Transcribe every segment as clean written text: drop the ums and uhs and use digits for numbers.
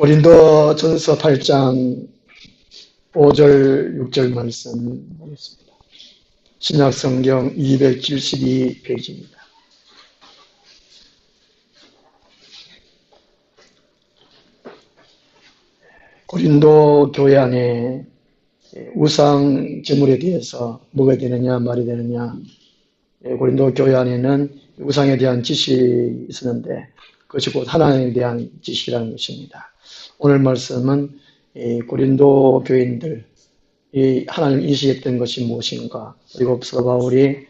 고린도전서 8장 5절 6절 말씀 보겠습니다. 신약성경 272페이지입니다. 고린도 교회 안에 우상 제물에 대해서 뭐가 되느냐 말이 되느냐, 고린도 교회 안에는 우상에 대한 지식이 있었는데 그것이 곧 하나님에 대한 지식이라는 것입니다. 오늘 말씀은 고린도 교인들이 하나님 인식했던 것이 무엇인가, 그리고 사도 바울이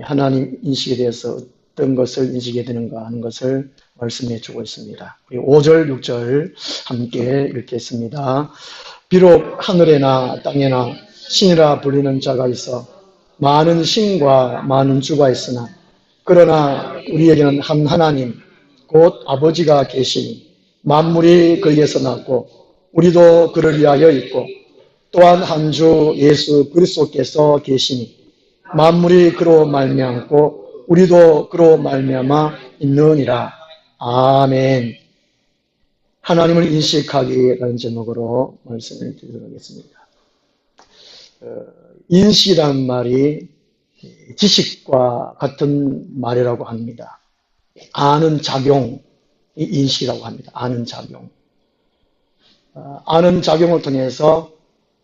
하나님 인식에 대해서 어떤 것을 인식해야 되는가 하는 것을 말씀해 주고 있습니다. 5절 6절 함께 읽겠습니다. 비록 하늘에나 땅에나 신이라 불리는 자가 있어 많은 신과 많은 주가 있으나 그러나 우리에게는 한 하나님 곧 아버지가 계시니 만물이 그에게서 났고 우리도 그를 위하여 있고 또한 한 주 예수 그리스도께서 계시니 만물이 그로 말미암고 우리도 그로 말미암아 있느니라. 아멘. 하나님을 인식하기라는 제목으로 말씀을 드리도록 하겠습니다. 인식이라는 말이 지식과 같은 말이라고 합니다. 아는 작용이 인식이라고 합니다. 아는 작용. 아는 작용을 통해서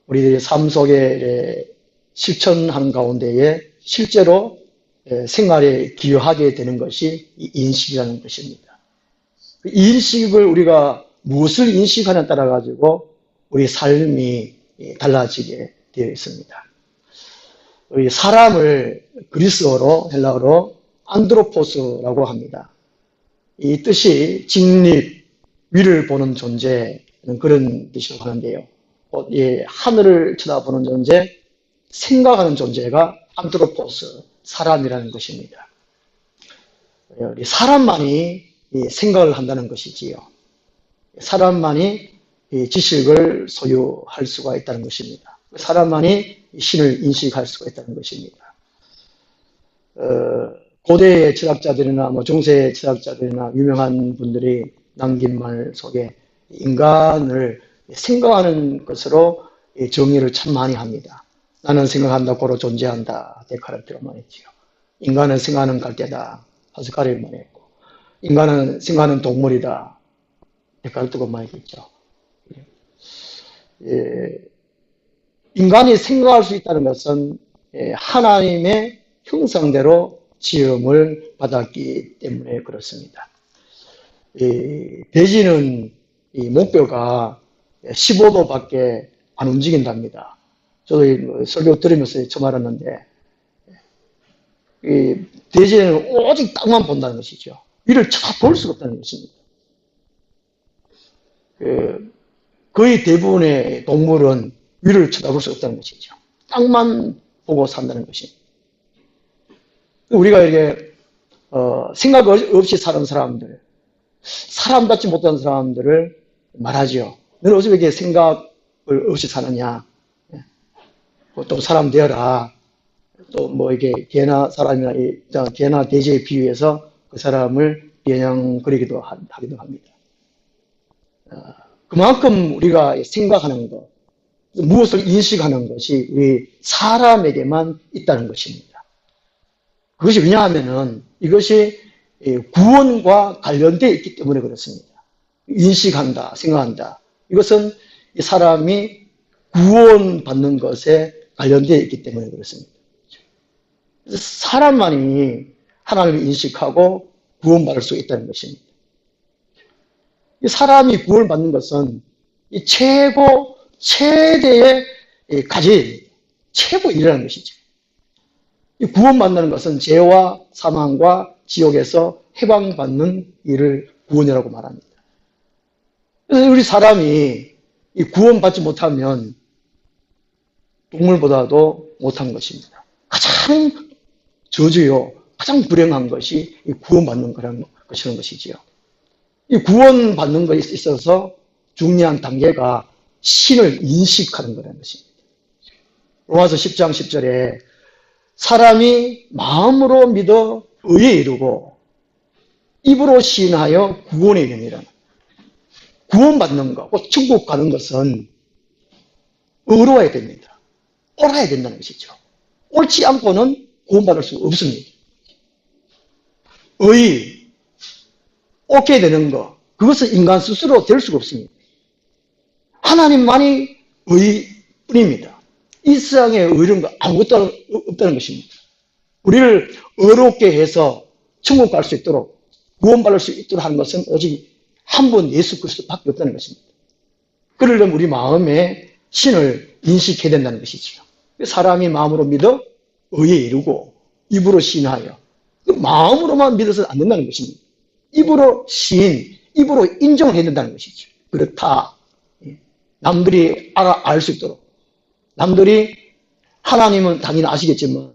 우리들의 삶 속에 실천하는 가운데에 실제로 생활에 기여하게 되는 것이 인식이라는 것입니다. 인식을 우리가 무엇을 인식하냐에 따라 가지고 우리 삶이 달라지게 되어 있습니다. 우리 사람을 그리스어로 헬라어로 안드로포스라고 합니다. 이 뜻이 직립, 위를 보는 존재는 그런 뜻이라고 하는데요. 하늘을 쳐다보는 존재, 생각하는 존재가 안드로포스, 사람이라는 것입니다. 사람만이 생각을 한다는 것이지요. 사람만이 지식을 소유할 수가 있다는 것입니다. 사람만이 신을 인식할 수가 있다는 것입니다. 고대의 철학자들이나 중세의 철학자들이나 유명한 분들이 남긴 말 속에 인간을 생각하는 것으로 정의를 참 많이 합니다. 나는 생각한다, 고로 존재한다. 데카르트가 말했지요. 인간은 생각하는 갈대다. 파스칼이 말했고, 인간은 생각하는 동물이다. 데카르트가 말했죠. 인간이 생각할 수 있다는 것은 하나님의 형상대로 지음을 받았기 때문에 그렇습니다. 돼지는 목뼈가 15도밖에 안 움직인답니다. 저도 설교 들으면서 처음 알았는데, 돼지는 오직 땅만 본다는 것이죠. 위를 쳐다볼 수가 없다는 것입니다. 거의 대부분의 동물은 위를 쳐다볼 수 없다는 것이죠. 땅만 보고 산다는 것입니다. 우리가 이렇게 생각 없이 사는 사람들, 사람답지 못한 사람들을 말하죠. 너는 어떻게 이렇게 생각을 없이 사느냐? 또 사람 되어라. 또 이게 개나 사람이나 개나 돼지에 비유해서 그 사람을 비아냥거리기도 하기도 합니다. 그만큼 우리가 생각하는 것, 무엇을 인식하는 것이 우리 사람에게만 있다는 것입니다. 그것이 왜냐하면은 이것이 구원과 관련되어 있기 때문에 그렇습니다. 인식한다, 생각한다. 이것은 사람이 구원받는 것에 관련되어 있기 때문에 그렇습니다. 사람만이 하나님을 인식하고 구원받을 수 있다는 것입니다. 사람이 구원받는 것은 최대의 가지, 최고 일이라는 것이죠. 구원받는 것은 죄와 사망과 지옥에서 해방받는 일을 구원이라고 말합니다. 그래서 우리 사람이 구원받지 못하면 동물보다도 못한 것입니다. 가장 저주요, 가장 불행한 것이 구원받는 것이라는 것이지요. 이 구원받는 것에 있어서 중요한 단계가 신을 인식하는 거라는 것입니다. 로마서 10장 10절에 사람이 마음으로 믿어 의에 이르고 입으로 시인하여 구원에 이르니라. 구원받는 거, 곧 천국 가는 것은 의로워야 됩니다. 옳아야 된다는 것이죠. 옳지 않고는 구원받을 수 없습니다. 의, 옳게 되는 것, 그것은 인간 스스로 될 수가 없습니다. 하나님만이 의뿐입니다. 이 세상에 의로운 거 아무것도 없다는 것입니다. 우리를 의롭게 해서 천국 갈 수 있도록 구원받을 수 있도록 하는 것은 오직 한 분 예수 그리스도밖에 없다는 것입니다. 그러려면 우리 마음에 신을 인식해야 된다는 것이죠. 사람이 마음으로 믿어 의에 이르고 입으로 시인하여 마음으로만 믿어서는 안 된다는 것입니다. 입으로 시인, 입으로 인정을 해야 된다는 것이죠. 그렇다. 남들이 알 수 있도록. 남들이 하나님은 당연히 아시겠지만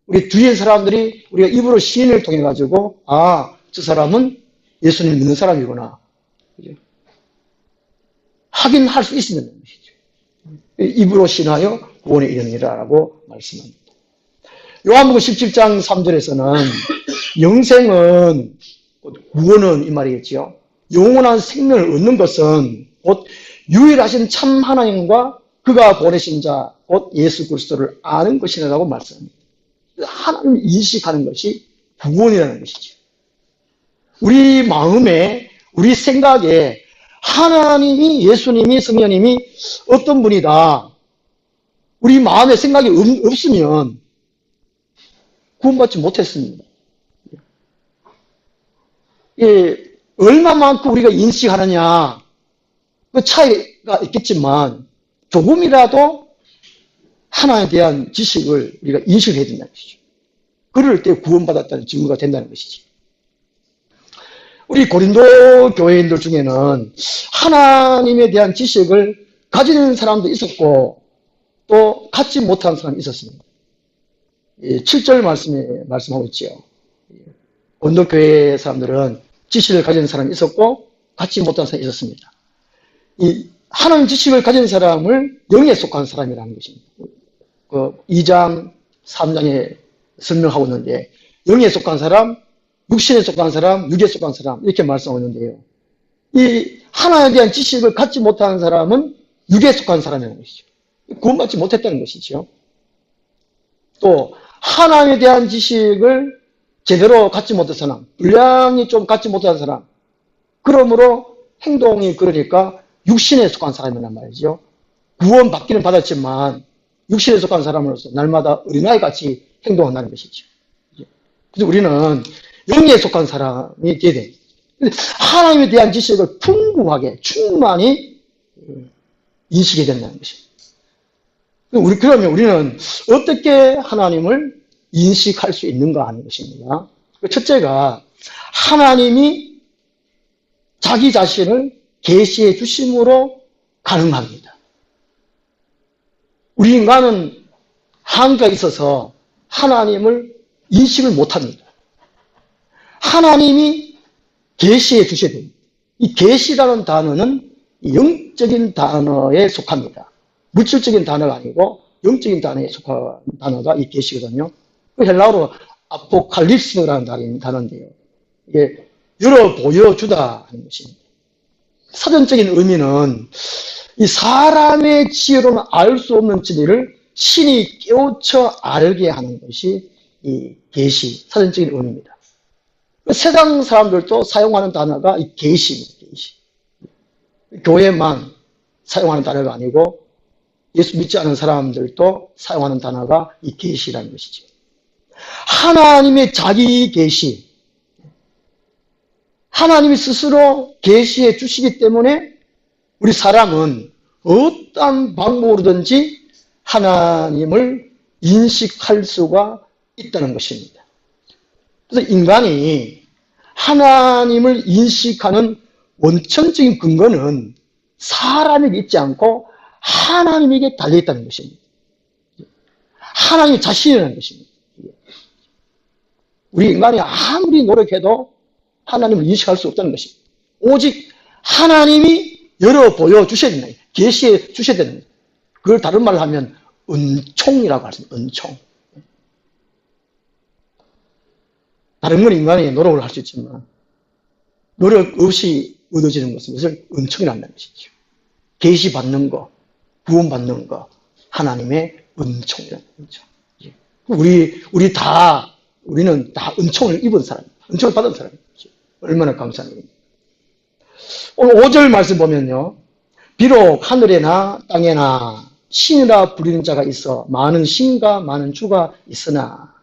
우리 주위의 사람들이 우리가 입으로 시인을 통해 가지고 저 사람은 예수님 믿는 사람이구나. 확인할 수 있는 것이죠. 입으로 시인하여 구원에 이르니라라고 말씀합니다. 요한복음 17장 3절에서는 영생은 구원은 이 말이겠지요. 영원한 생명을 얻는 것은 곧 유일하신 참 하나님과 그가 보내신 자, 곧 예수 그리스도를 아는 것이라고 말씀합니다. 하나님을 인식하는 것이 구원이라는 것이죠. 우리 마음에, 우리 생각에 하나님이, 예수님이, 성령님이 어떤 분이다. 우리 마음에 생각이 없으면 구원받지 못했습니다. 얼마만큼 우리가 인식하느냐, 그 차이가 있겠지만 조금이라도 하나님에 대한 지식을 우리가 인식해야 된다는 것이죠. 그럴 때 구원받았다는 증거가 된다는 것이죠. 우리 고린도 교회인들 중에는 하나님에 대한 지식을 가지는 사람도 있었고 또 갖지 못한 사람이 있었습니다. 7절 말씀에 말씀하고 있죠. 고린도 교회 사람들은 지식을 가진 사람이 있었고 갖지 못한 사람이 있었습니다. 이 하나님 지식을 가진 사람을 영에 속한 사람이라는 것입니다. 그 2장, 3장에 설명하고 있는데 영에 속한 사람, 육신에 속한 사람, 육에 속한 사람 이렇게 말씀하고 있는데요. 이 하나님에 대한 지식을 갖지 못한 사람은 육에 속한 사람이라는 것이죠. 구원받지 못했다는 것이죠. 또 하나님에 대한 지식을 제대로 갖지 못한 사람, 분량이 좀 갖지 못한 사람, 그러므로 행동이 그러니까 육신에 속한 사람이란 말이죠. 구원받기는 받았지만 육신에 속한 사람으로서 날마다 어린아이같이 행동한다는 것이죠. 그래서 우리는 영에 속한 사람이 되어야 됩니다. 하나님에 대한 지식을 풍부하게 충만히 인식해야 된다는 것입니다. 그러면 우리는 어떻게 하나님을 인식할 수 있는가 하는 것입니다. 첫째가 하나님이 자기 자신을 계시해 주심으로 가능합니다. 우리 인간은 한계가 있어서 하나님을 인식을 못합니다. 하나님이 계시해 주셔야 됩니다. 이 계시라는 단어는 영적인 단어에 속합니다. 물질적인 단어가 아니고 영적인 단어에 속한 단어가 이 계시거든요. 그 헬라어로 아포칼립스라는 단어인데요. 이게 열어 보여주다 하는 것입니다. 사전적인 의미는 이 사람의 지혜로는 알 수 없는 진리를 신이 깨우쳐 알게 하는 것이 이 계시, 사전적인 의미입니다. 세상 사람들도 사용하는 단어가 이 계시입니다. 계시. 교회만 사용하는 단어가 아니고 예수 믿지 않은 사람들도 사용하는 단어가 이 계시라는 것이죠. 하나님의 자기 계시, 하나님이 스스로 계시해 주시기 때문에 우리 사람은 어떠한 방법으로든지 하나님을 인식할 수가 있다는 것입니다. 그래서 인간이 하나님을 인식하는 원천적인 근거는 사람에게 있지 않고 하나님에게 달려있다는 것입니다. 하나님 자신이라는 것입니다. 우리 인간이 아무리 노력해도 하나님을 인식할 수 없다는 것입니다. 오직 하나님이 열어 보여주셔야 된다. 계시해 주셔야 됩니다. 그걸 다른 말로 하면 은총이라고 하십니다. 은총. 다른 건 인간이 노력을 할 수 있지만 노력 없이 얻어지는 것은 그것을 은총이란다는 것이죠. 계시받는 거, 구원받는 거, 하나님의 은총이라는 거죠. 우리는 다 은총을 입은 사람, 은총을 받은 사람이죠. 얼마나 감사한 일입니까? 오늘 5절 말씀 보면요. 비록 하늘에나 땅에나 신이라 부리는 자가 있어 많은 신과 많은 주가 있으나,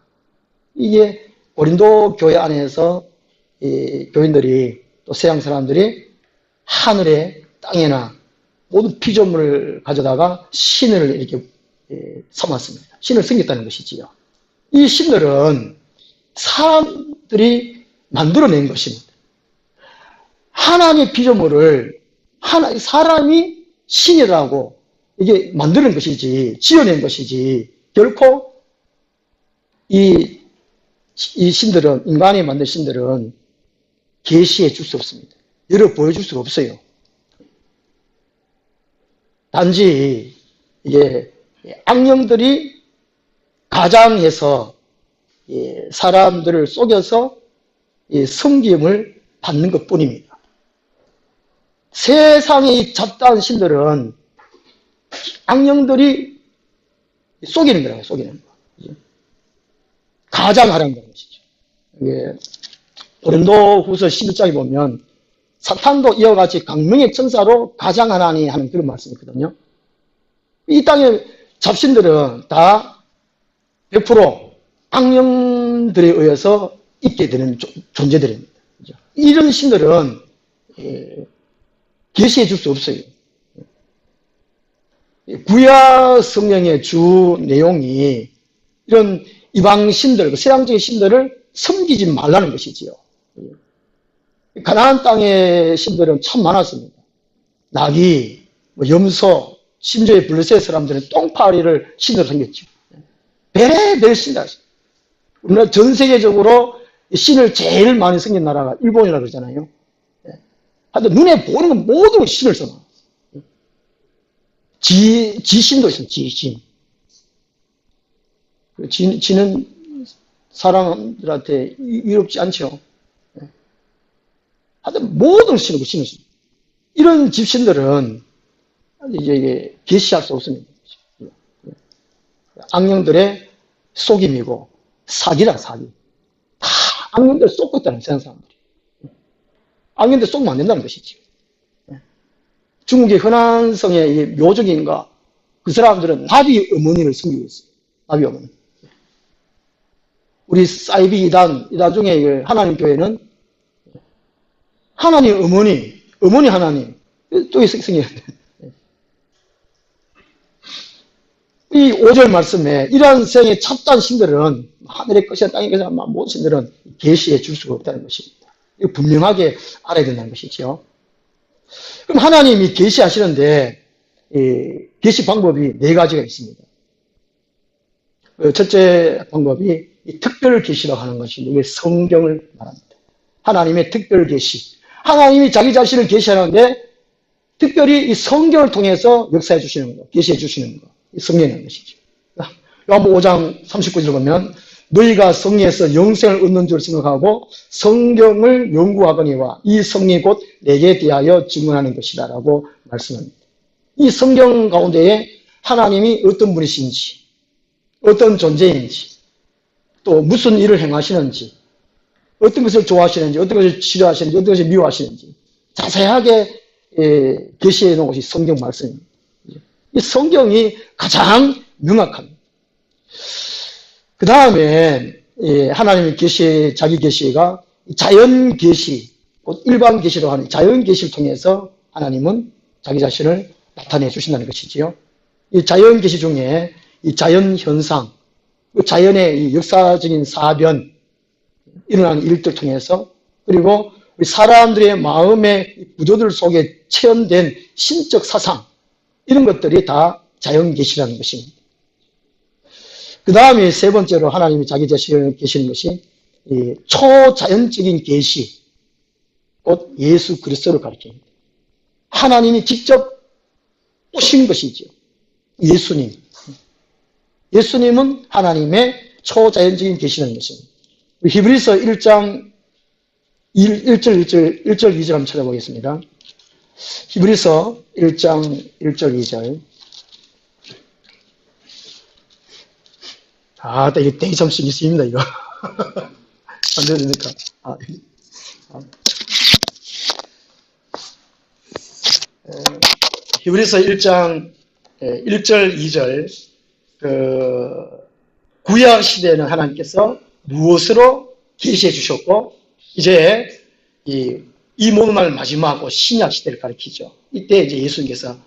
이게 고린도 교회 안에서 이 교인들이 또 서양 사람들이 하늘에 땅에나 모든 피조물을 가져다가 신을 이렇게 삼았습니다. 신을 섬겼다는 것이지요. 이 신들은 사람들이 만들어낸 것입니다. 하나님의 피조물을 사람이 신이라고 이게 만드는 것이지, 지어낸 것이지, 결코 이 신들은, 인간이 만든 신들은 계시해 줄 수 없습니다. 열어 보여줄 수가 없어요. 단지 이게 악령들이 가장해서 사람들을 속여서 섬김을 받는 것 뿐입니다. 세상의 잡다한 신들은 악령들이 속이는 거라고요, 속이는 거. 가장하라는 것이죠. 고린도후서 11장에 보면 사탄도 이와 같이 강명의 천사로 가장하나니 하는 그런 말씀이거든요. 이 땅의 잡신들은 다 100% 악령들에 의해서 있게 되는 존재들입니다. 이런 신들은 계시해 줄 수 없어요. 구약 성경의 주 내용이 이런 이방 신들, 세상적인 신들을 섬기지 말라는 것이지요. 가나안 땅의 신들은 참 많았습니다. 나귀, 염소, 심지어 블레셋 사람들은 똥파리를 신으로 섬겼죠. 별의별 신들. 우리나라 전 세계적으로 신을 제일 많이 섬긴 나라가 일본이라고 그러잖아요. 하여튼 눈에 보이는 건 모든 신을 써놔. 지신도 있어요, 지신. 지는 사람들한테 이롭지 않죠. 하여튼 모든 신을 신을 씁니다. 이런 집신들은 이제 계시할 수 없습니다. 악령들의 속임이고 사기라, 사기. 다 악령들 쏟고 있다는 세상 사람들이. 악령들 쏟으면 안 된다는 것이지. 중국의 흔한성의 묘적인가, 그 사람들은 나비 어머니를 섬기고 있어요. 나비 어머니. 우리 사이비 이단 중에 하나님 교회는 하나님 어머니 하나님, 또 생기는데. 이 5절 말씀에 이러한 세상의 찹단 신들은, 하늘의 것이나 땅의 것이나 모든 신들은 계시해 줄 수가 없다는 것입니다. 이거 분명하게 알아야 된다는 것이죠. 그럼 하나님이 계시하시는데 계시 방법이 4가지가 있습니다. 첫째 방법이 특별 계시라고 하는 것인데, 이게 성경을 말합니다. 하나님의 특별 계시. 하나님이 자기 자신을 계시하는데 특별히 이 성경을 통해서 역사해 주시는 거, 계시해 주시는 거, 성령이라는 것이죠. 요한복음 5장 39절 보면 너희가 성령에서 영생을 얻는 줄 생각하고 성경을 연구하거니와 이 성령이 곧 내게 대하여 증언하는 것이다 라고 말씀합니다. 이 성경 가운데에 하나님이 어떤 분이신지, 어떤 존재인지, 또 무슨 일을 행하시는지, 어떤 것을 좋아하시는지, 어떤 것을 싫어하시는지, 어떤 것을 미워하시는지 자세하게 계시해 놓은 것이 성경 말씀입니다. 이 성경이 가장 명확합니다. 그 다음에 하나님의 계시, 자기 계시가 자연 계시, 일반 계시로 하는 자연 계시를 통해서 하나님은 자기 자신을 나타내 주신다는 것이지요. 이 자연 계시 중에 이 자연 현상, 자연의 이 역사적인 사변, 일어나는 일들 통해서, 그리고 우리 사람들의 마음의 구조들 속에 체현된 신적 사상, 이런 것들이 다 자연 계시라는 것입니다. 그 다음에 세 번째로 하나님이 자기 자신을 계시는 것이 이 초자연적인 계시, 곧 예수 그리스도를 가리킵니다. 하나님이 직접 오신 것이죠. 예수님. 예수님은 하나님의 초자연적인 계시라는 것입니다. 히브리서 1장 1절, 2절 한번 찾아보겠습니다. 히브리서 1장 1절, 2절. 이게 땡이 참 있습니다, 이거. 안 되니까. 히브리서 1장 1절, 2절. 구약 시대에는 하나님께서 무엇으로 계시해 주셨고, 이제 이 모든 날 마지막으로 신약 시대를 가리키죠. 이때 이제 예수님께서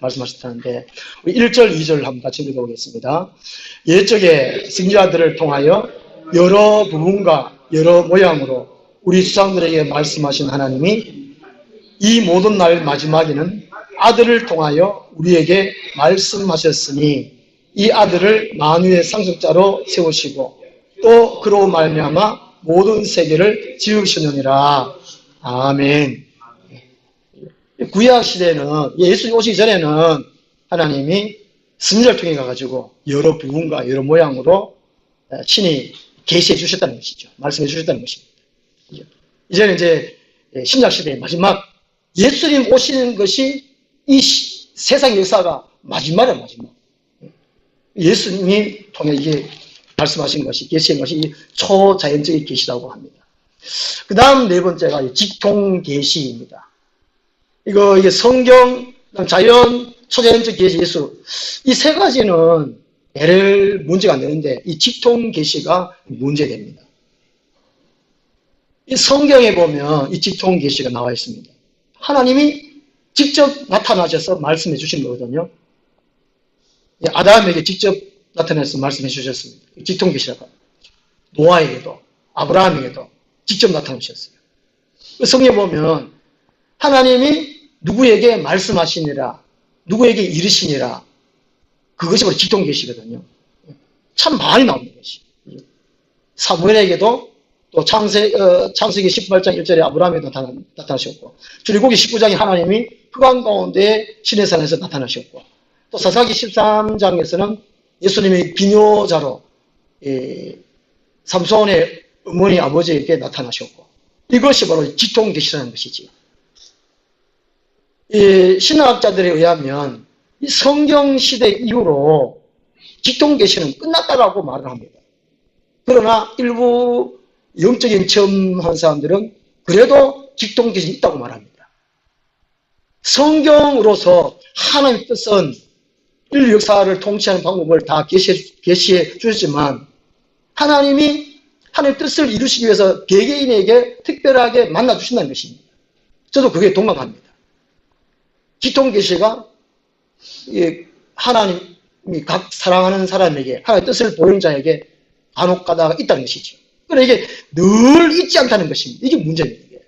말씀하셨다는데, 우리 1절, 2절 한번 같이 읽어보겠습니다. 옛적에 선지자들을 통하여 여러 부분과 여러 모양으로 우리 조상들에게 말씀하신 하나님이 이 모든 날 마지막에는 아들을 통하여 우리에게 말씀하셨으니 이 아들을 만유의 상속자로 세우시고 또 그로 말미암아 모든 세계를 지으시느니라. 아멘. 구약 시대는 예수님 오시기 전에는 하나님이 선지자를 통해 가지고 여러 부분과 여러 모양으로 친히 계시해 주셨다는 것이죠. 말씀해 주셨다는 것입니다. 이제는 이제 신약 시대의 마지막 예수님 오시는 것이 이 세상 역사가 마지막이에요, 마지막. 예수님이 통해 이게 말씀하신 것이, 계시한 것이 초자연적인 계시라고 합니다. 그 다음 네 번째가 직통계시입니다. 이게 성경, 자연, 초자연적 계시, 예수. 이 세 가지는 별 문제가 안 되는데, 이 직통계시가 문제됩니다. 이 성경에 보면 이 직통계시가 나와 있습니다. 하나님이 직접 나타나셔서 말씀해 주신 거거든요. 아담에게 직접 나타나서 말씀해 주셨습니다. 직통계시라고 합니다. 노아에게도, 아브라함에게도 직접 나타나셨어요. 성경에 보면 하나님이 누구에게 말씀하시니라, 누구에게 이르시니라, 그것이 바로 직통계시거든요. 참 많이 나오는 것이. 사무엘에게도 또 창세기 18장 1절에 아브라함에도 나타나셨고, 출애굽기 19장에 하나님이 흑암 가운데 시내산에서 나타나셨고, 또 사사기 13장에서는 예수님이 비뇨자로 삼손의 어머니 아버지에게 나타나셨고, 이것이 바로 직통계시라는 것이지. 신학자들에 의하면 이 성경 시대 이후로 직통계시는 끝났다라고 말을 합니다. 그러나 일부 영적인 체험한 사람들은 그래도 직통계시 있다고 말합니다. 성경으로서 하나님의 뜻은 인류 역사를 통치하는 방법을 다 계시해 주셨지만 하나님이 하나님의 뜻을 이루시기 위해서 개개인에게 특별하게 만나 주신다는 것입니다. 저도 그게 동감합니다. 직통계시가 하나님이 각 사랑하는 사람에게 하나님의 뜻을 보이는 자에게 간혹 가다가 있다는 것이죠. 그러나 이게 늘 있지 않다는 것입니다. 이게 문제입니다.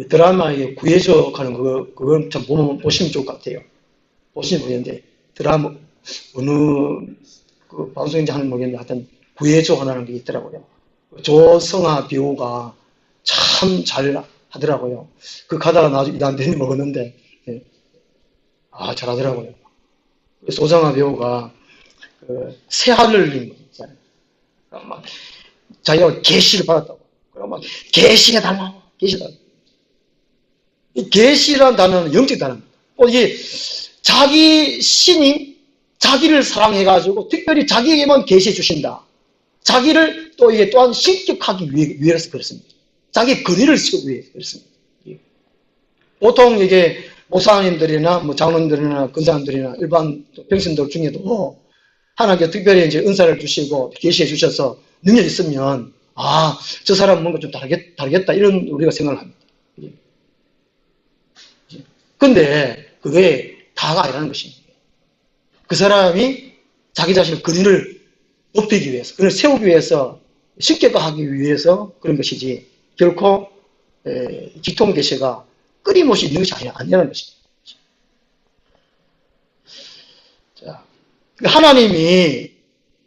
드라마에 구해적 하는 그건 참 보시면 좋을 것 같아요. 보시면 모르겠는데, 드라마, 어느 방송인지 하는 모르겠는데, 하여튼 구해적 하는 게 있더라고요. 조성아 배우가 참 잘 하더라고요. 가다가 나중에 난 괜히 먹었는데, 잘하더라고요. 조성아 배우가 새하늘님 있잖아요. 막 자기가 계시를 받았다고. 그럼 막 계시가 달라고, 계시가. 이 계시라는 단어는 영적 단어입니다. 이게 자기 신이 자기를 사랑해가지고 특별히 자기에게만 계시해 주신다. 자기를 또 이게 또한 신격하기 위해서 그렇습니다. 자기 권위를 세우기 위해서 그렇습니다. 보통 이게 목사님들이나 뭐 장로님들이나 근사님들이나 일반 병신들 중에도 하나님께 특별히 이제 은사를 주시고 계시해 주셔서 능력이 있으면 저 사람은 뭔가 좀 다르겠다 이런 우리가 생각을 합니다. 근데 그게 다가 아니라는 것입니다. 그 사람이 자기 자신의 권위를 높이기 위해서, 그걸 세우기 위해서, 신격화하기 위해서 그런 것이지 결코 직통계시가 끊임없이 있는 것이 아니라는 것입니다. 자, 하나님이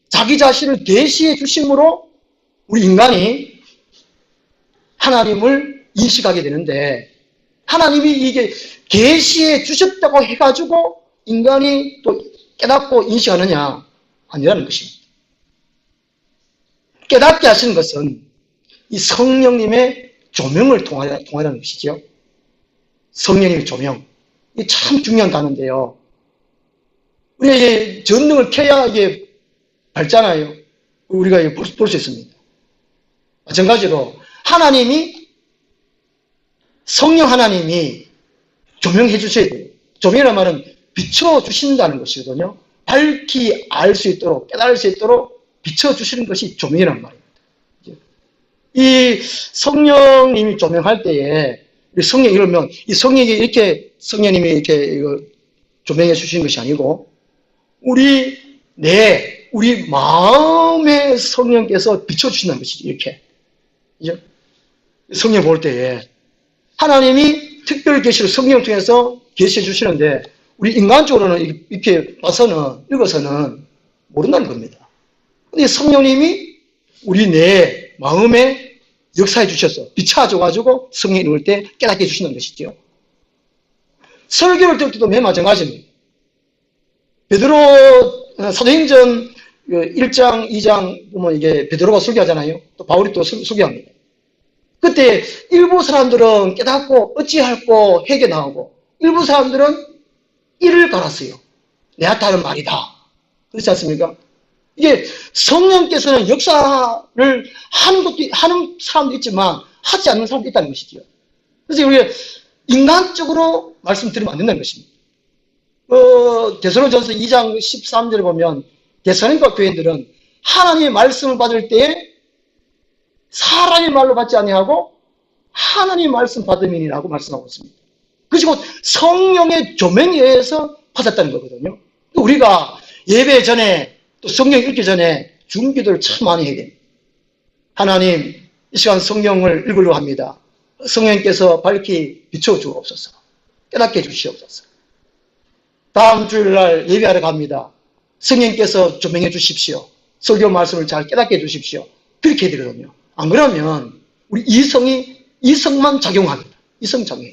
자기 자신을 계시해 주심으로 우리 인간이 하나님을 인식하게 되는데, 하나님이 이게 계시해 주셨다고 해가지고 인간이 또 깨닫고 인식하느냐? 아니라는 것입니다. 깨닫게 하시는 것은 이 성령님의 조명을 통하라는 것이죠. 성령님의 조명. 이게 참 중요한 단어인데요. 우리가 이제 전등을 켜야 이게 밝잖아요. 우리가 볼 수 있습니다. 마찬가지로 성령 하나님이 조명해 주셔야 돼요. 조명이라는 말은 비춰주신다는 것이거든요. 밝히 알 수 있도록, 깨달을 수 있도록 비춰주시는 것이 조명이란 말입니다. 이 성령님이 조명할 때에, 성령, 이러면, 이 성령이 이렇게, 성령님이 이렇게 조명해 주시는 것이 아니고, 우리 마음의 성령께서 비춰주신다는 것이죠. 이렇게. 성령 볼 때에, 하나님이 특별 계시를 성령을 통해서 계시해 주시는데, 우리 인간적으로는 이렇게 읽어서는 모른다는 겁니다. 근데 성령님이 우리 내 마음에 역사해 주셔서 비춰줘가지고 성령 읽을 때 깨닫게 해주시는 것이죠. 설교를 들을 때도 매우 마찬가지입니다. 베드로 사도행전 1장, 2장 보면 이게 베드로가 설교하잖아요. 또 바울이 또 설교합니다. 그때 일부 사람들은 깨닫고 어찌할꼬 회개 나오고 일부 사람들은 이를 갈았어요. 내한테는 말이다. 그렇지 않습니까? 이게 성령께서는 역사를 하는 사람도 있지만 하지 않는 사람도 있다는 것이죠. 그래서 우리가 인간적으로 말씀드리면 안 된다는 것입니다. 데살로니가전서 2장 13절에 보면 데살로니가 교인들은 하나님의 말씀을 받을 때에 사람의 말로 받지 아니하고 하나님의 말씀 받음이니라고 말씀하고 있습니다. 그것이 곧 성령의 조명에 의해서 받았다는 거거든요. 우리가 예배 전에 또 성경 읽기 전에 중기도를 참 많이 해야 됩니다. 하나님, 이 시간 성경을 읽으려고 합니다. 성령께서 밝히 비춰주옵소서. 깨닫게 해주시옵소서. 다음 주일날 예배하러 갑니다. 성령께서 조명해 주십시오. 설교 말씀을 잘 깨닫게 해 주십시오. 그렇게 해야 되거든요. 안 그러면 우리 이성만 작용합니다. 이성 작용.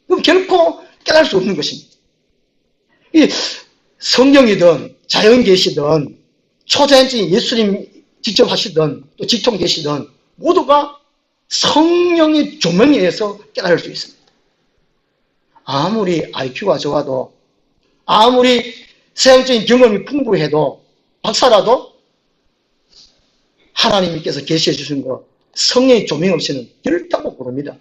그럼 결코 깨달을 수 없는 것입니다. 이 성경이든 자연계시든 초자연적인 예수님 직접 하시든 또 직통 계시든 모두가 성령의 조명에 의해서 깨달을 수 있습니다. 아무리 IQ가 좋아도 아무리 세상적인 경험이 풍부해도 박사라도 하나님께서 계시해 주신 것 성령의 조명 없이는 결단코 모릅니다.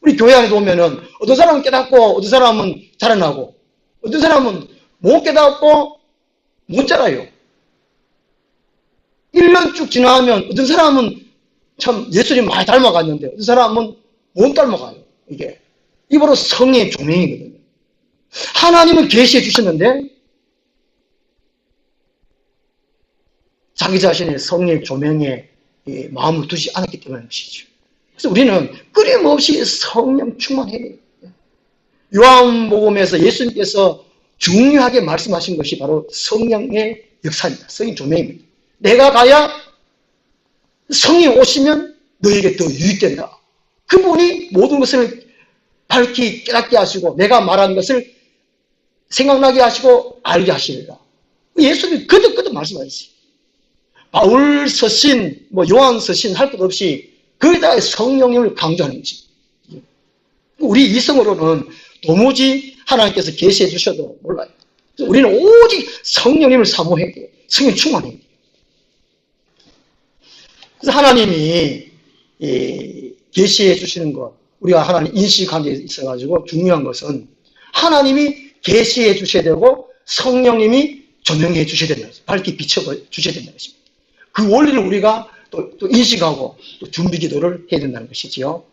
우리 교회 안에 오면은 어떤 사람은 깨닫고 어떤 사람은 자라나고 어떤 사람은 못 깨닫고 못 자라요. 1년 쭉 지나면 어떤 사람은 참 예수님 많이 닮아갔는데 어떤 사람은 못 닮아가요. 이게 바로 성령의 조명이거든요. 하나님은 계시해 주셨는데 자기 자신의 성령의 조명에 마음을 두지 않았기 때문에 것이죠. 그래서 우리는 끊임없이 성령 충만해야 돼요. 요한복음에서 예수님께서 중요하게 말씀하신 것이 바로 성령의 역사입니다. 성령 조명입니다. 내가 가야 성령이 오시면 너에게 더 유익된다. 그분이 모든 것을 밝히 깨닫게 하시고 내가 말한 것을 생각나게 하시고 알게 하시리라. 예수님이 거듭 말씀하셨어요. 바울 서신, 요한 서신 할 것 없이 거기다 성령님을 강조하는 거지. 우리 이성으로는 도무지 하나님께서 계시해 주셔도 몰라요. 우리는 오직 성령님을 사모해야 돼요. 성령 충만해야 돼요. 그래서 하나님이 계시해 주시는 것, 우리가 하나님 인식하는 데 있어가지고 중요한 것은 하나님이 계시해 주셔야 되고 성령님이 조명해 주셔야 된다. 밝게 비춰 주셔야 된다는 것입니다. 그 원리를 우리가 또 인식하고 또 준비 기도를 해야 된다는 것이지요.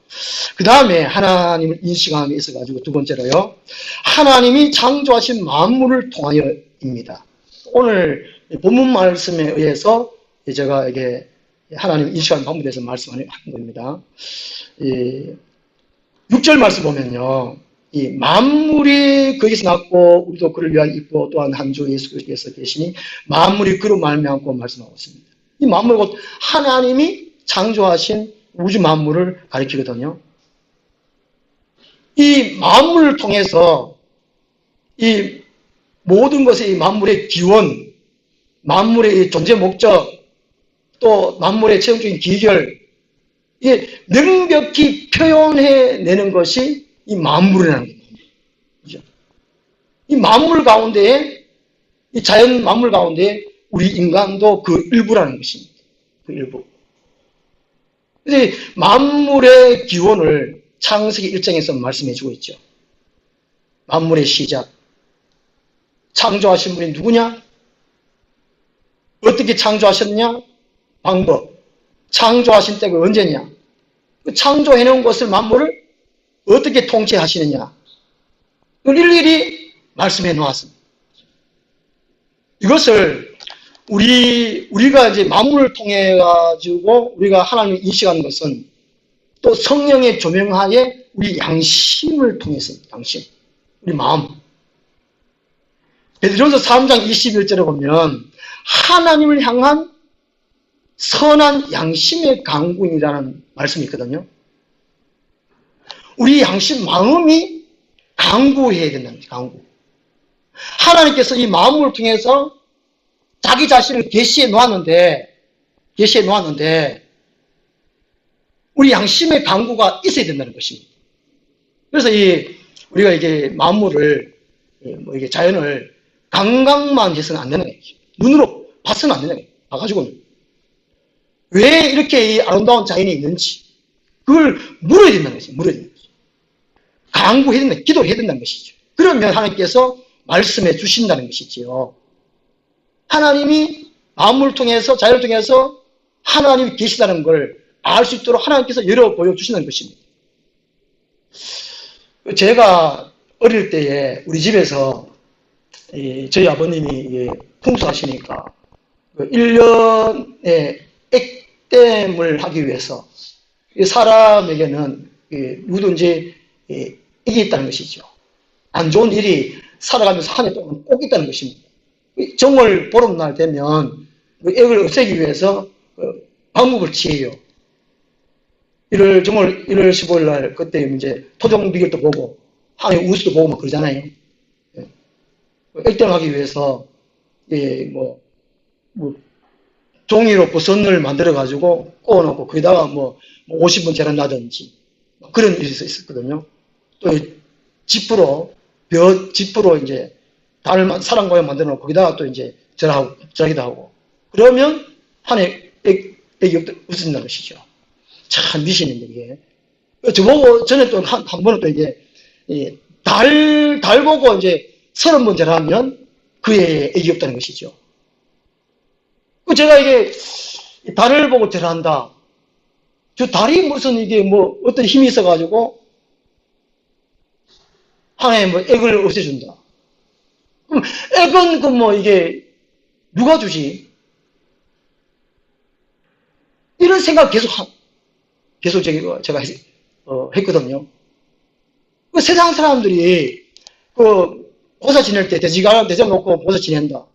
그 다음에 하나님을 인식함에 있어가지고 두 번째로요. 하나님이 창조하신 만물을 통하여입니다. 오늘 본문 말씀에 의해서 제가 이게 하나님 인식하는 방법에 대해서 말씀하는 겁니다. 6절 말씀 보면요. 이 만물이 거기서 났고 우리도 그를 위하여 있고 또한 한 주 예수 그리스도께서 계시니 만물이 그로 말미암고 말씀하고 있습니다. 이 만물 곧 하나님이 창조하신 우주 만물을 가리키거든요. 이 만물을 통해서 이 모든 것의 이 만물의 기원, 만물의 존재 목적, 또 만물의 최종적인 기결, 이게 명백히 표현해내는 것이 이 만물이라는 겁니다. 그죠? 이 만물 가운데에, 이 자연 만물 가운데 우리 인간도 그 일부라는 것입니다. 그 일부. 그래서 만물의 기원을 창세기 1장에서 말씀해주고 있죠. 만물의 시작. 창조하신 분이 누구냐? 어떻게 창조하셨냐? 방법. 창조하신 때가 언제냐? 창조해놓은 것을 만물을 어떻게 통치하시느냐? 이걸 일일이 말씀해 놓았습니다. 이것을 우리가 이제 만물을 통해 가지고 우리가 하나님을 인식하는 것은 또 성령의 조명하에 우리 양심을 통해서, 양심, 우리 마음. 베드로전서 3장 21절에 보면 하나님을 향한 선한 양심의 강군이라는 말씀이 있거든요. 우리 양심, 마음이 강구해야 된다는 거죠. 강구. 하나님께서 이 마음을 통해서 자기 자신을 계시해 놓았는데 우리 양심의 강구가 있어야 된다는 것입니다. 그래서 우리가 이게 만물을, 이게 자연을 감각만 해서는 안 되는 거예요. 눈으로 봐서는 안 되는 거예요. 봐가지고는. 왜 이렇게 이 아름다운 자연이 있는지, 그걸 물어야 된다는 것이죠. 물어야 된다는 것이죠. 강구해야 된다, 기도를 해야 된다는 것이죠. 그러면 하나님께서 말씀해 주신다는 것이지요. 하나님이 만물을 통해서, 자연을 통해서 하나님이 계시다는 걸 알 수 있도록 하나님께서 열어 보여주시는 것입니다. 제가 어릴 때에 우리 집에서 저희 아버님이 풍수하시니까 1년에 액땜을 하기 위해서 사람에게는 누구든지 액이 있다는 것이죠. 안 좋은 일이 살아가면서 한 해 동안 꼭 있다는 것입니다. 정월 보름날 되면 액을 없애기 위해서 방법을 취해요. 정월 1월 15일 날 그때 이제 토종 비결도 보고 한해 우수도 보고 막 그러잖아요. 액땜하기 위해서 종이로 버선을 만들어 가지고 꼬아놓고 거기다가 50번 재란다든지 그런 일이 있었거든요. 또 지프로 이제 사람 모양 만들어 놓고 거기다가 또 이제 절하기도 하고 그러면 한 해 액이 없어진다는 것이죠. 참 미신인데 이게. 저는 또 한 번은 또 이게 달 보고 이제 30번 절하면 그의 액이 없다는 것이죠. 제가 이게 달을 보고 절한다. 저 달이 무슨 이게 어떤 힘이 있어가지고 한 해 액을 없애준다. 그럼 액은 이게 누가 주지? 이런 생각 계속 제가 했거든요. 세상 사람들이 보사 지낼 때 대지가 놓고 보사 지낸다.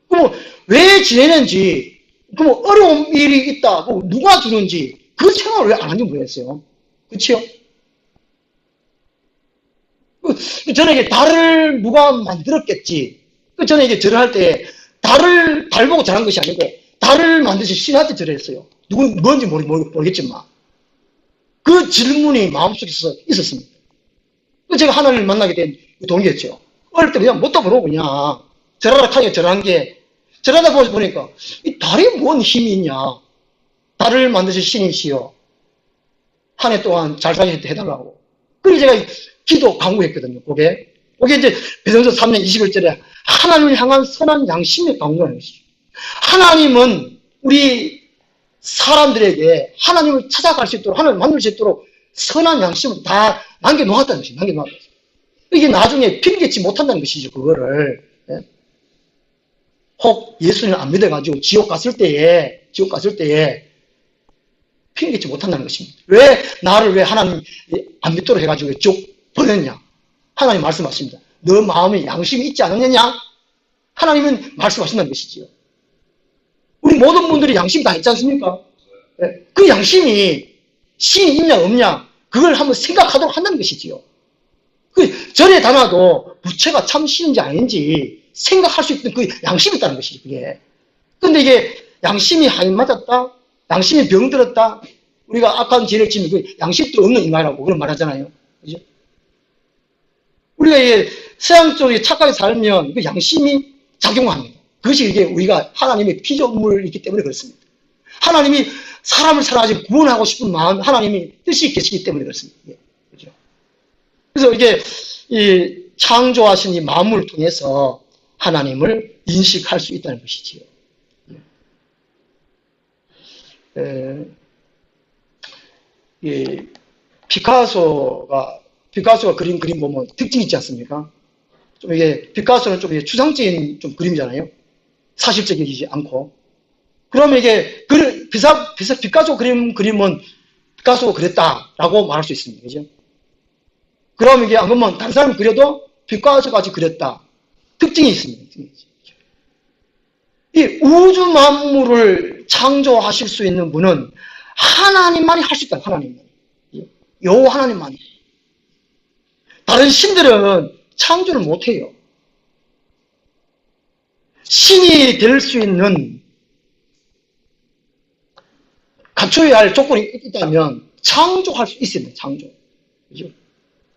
그럼 왜 지내는지, 그럼 어려운 일이 있다. 누가 주는지 그 생각을 왜 안 하는지 모르겠어요. 그렇죠? 저는 이게 달을 누가 만들었겠지. 저는 이게 절을 할 때 달 보고 절한 것이 아니고 달을 만드신 신한테 절했어요. 뭔지 모르겠지만 그 질문이 마음속에 있었습니다. 제가 하나님을 만나게 된 동기였죠. 어릴 때 그냥 뭣도 모르고 그냥 절하라 타게 절한 게 절하다 보니까 이 달이 뭔 힘이 있냐. 달을 만드신 신이시여. 한 해 동안 잘 살게 해달라고. 그래서 제가 기도 강구했거든요. 그게 이제 베드로전서 3장 21절에 하나님을 향한 선한 양심의 강구하는 것이죠. 하나님은 우리 사람들에게 하나님을 찾아갈 수 있도록, 하나님을 만날 수 있도록 선한 양심을 다 남겨놓았다는 것이죠. 이게 나중에 핑계치 못한다는 것이죠. 그거를. 혹 예수님을 안 믿어가지고 지옥 갔을 때에 핑계치 못한다는 것입니다. 왜 하나님 안 믿도록 해가지고 지옥 보냈냐? 하나님 말씀하십니다. 너 마음에 양심이 있지 않느냐? 하나님은 말씀하신다는 것이지요. 우리 모든 분들이 양심 다 있지 않습니까? 그 양심이 신이 있냐 없냐 그걸 한번 생각하도록 한다는 것이지요. 절에 담아도 부처가 참 신인지 아닌지 생각할 수 있는 그 양심이 있다는 것이죠. 그게. 근데 이게 양심이 하인 맞았다, 양심이 병들었다, 우리가 악한 죄를 지면 그 양심도 없는 인간이라고 그런 말 하잖아요. 그죠? 우리가 이게 서양 쪽에 착하게 살면 그 양심이 작용합니다. 그것이 이게 우리가 하나님의 피조물이기 때문에 그렇습니다. 하나님이 사람을 살아가지고 구원하고 싶은 마음, 하나님이 뜻이 계시기 때문에 그렇습니다. 그죠? 그래서 이게 이 창조하신 이 마음을 통해서 하나님을 인식할 수 있다는 것이지요. 피카소가 그린 그림 보면 특징이 있지 않습니까? 좀 이게 피카소는 좀 이게 추상적인 좀 그림이잖아요. 사실적이지 않고. 그러면 이게 피카소 그림은 피카소가 그랬다라고 말할 수 있습니다. 그죠? 그럼 이게 안 그러면 다른 사람이 그려도 피카소 같이 그렸다. 특징이 있습니다. 이 우주 만물을 창조하실 수 있는 분은 하나님만이 할 수 있다. 하나님만이. 요 하나님만이. 다른 신들은 창조를 못해요. 신이 될 수 있는 갖춰야 할 조건이 있다면 창조할 수 있어야 돼요. 창조. 그죠?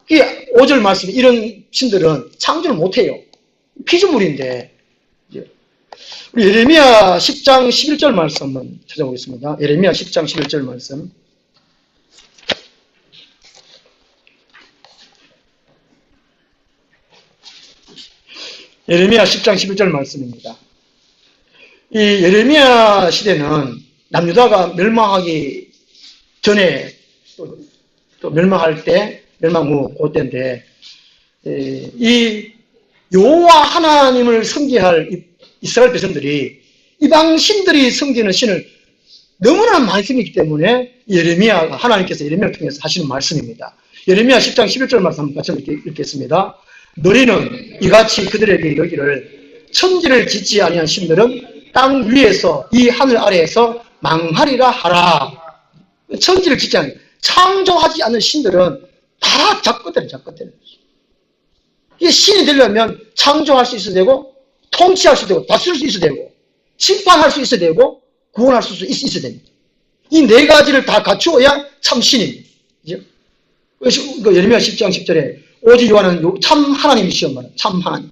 이 5절 말씀에 이런 신들은 창조를 못해요. 피조물인데. 우리 예레미야 10장 11절 말씀 한번 찾아보겠습니다. 예레미야 10장 11절 말씀. 예레미야 10장 11절 말씀입니다. 이 예레미야 시대는 남유다가 멸망하기 전에 또 멸망할 때, 멸망 후 그때인데, 이 여호와 하나님을 섬기할 이스라엘 백성들이 이방 신들이 섬기는 신을 너무나 많이 섬기기 때문에 예레미야가 하나님께서 예레미야를 통해서 하시는 말씀입니다. 예레미야 10장 11절 말씀 한번 같이 읽겠습니다. 너희는 이같이 그들에게 이르기를 천지를 짓지 아니한 신들은 땅 위에서 이 하늘 아래에서 망하리라 하라. 천지를 짓지 않는, 창조하지 않는 신들은 다 작것들이에요. 이게 신이 되려면 창조할 수 있어야 되고, 통치할 수 있어야 되고, 다스릴 수 있어야 되고, 심판할 수 있어야 되고, 구원할 수 있어야 됩니다. 이 네 가지를 다 갖추어야 참 신입니다. 그죠? 예레미야 10장 10절에 오직 여호와는 참 하나님이시여 말이야. 참 하나님.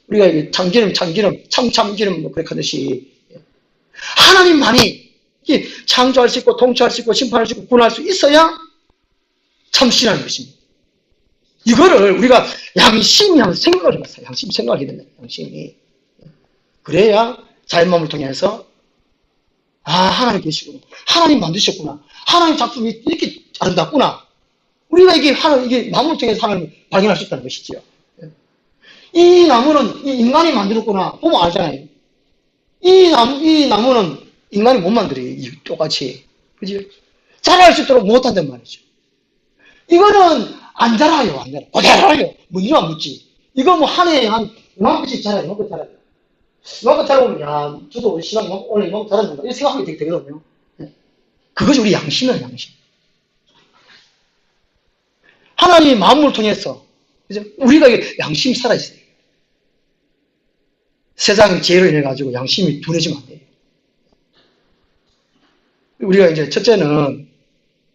우리가 참기름, 참기름 뭐 그렇게 하듯이 하나님만이 창조할 수 있고, 통치할 수 있고, 심판할 수 있고, 구원할 수 있어야 참 신하는 것입니다. 이거를 우리가 양심이 한번 생각을 해봤어요. 양심이 생각하게 된다. 양심이. 그래야 자연마음을 통해서 하나님 계시구나. 하나님 만드셨구나. 하나님 작품이 이렇게 아름답구나. 우리가 이게 마음을 통해서 하나님을 발견할 수 있다는 것이지요. 이 나무는 이 인간이 만들었구나. 보면 알잖아요. 이 나무는 인간이 못 만들어요. 똑같이. 그죠? 자랄 수 있도록 못한단 말이죠. 이거는 안 자라요, 안 자라요. 자라요. 뭐, 이거 안 묻지. 이거 뭐, 한 해에 이만큼씩 자라요, 이만큼 자라요. 이만큼 자라면, 야, 저도 시간 오늘 이만큼 자랐는가. 이렇게 생각하게 되거든요. 그것이 우리 양심이에요, 양심. 하나님의 마음을 통해서, 그죠? 우리가 양심이 살아있어요. 세상 죄를 인해가지고 양심이 둔해지면 안 돼요. 우리가 이제 첫째는,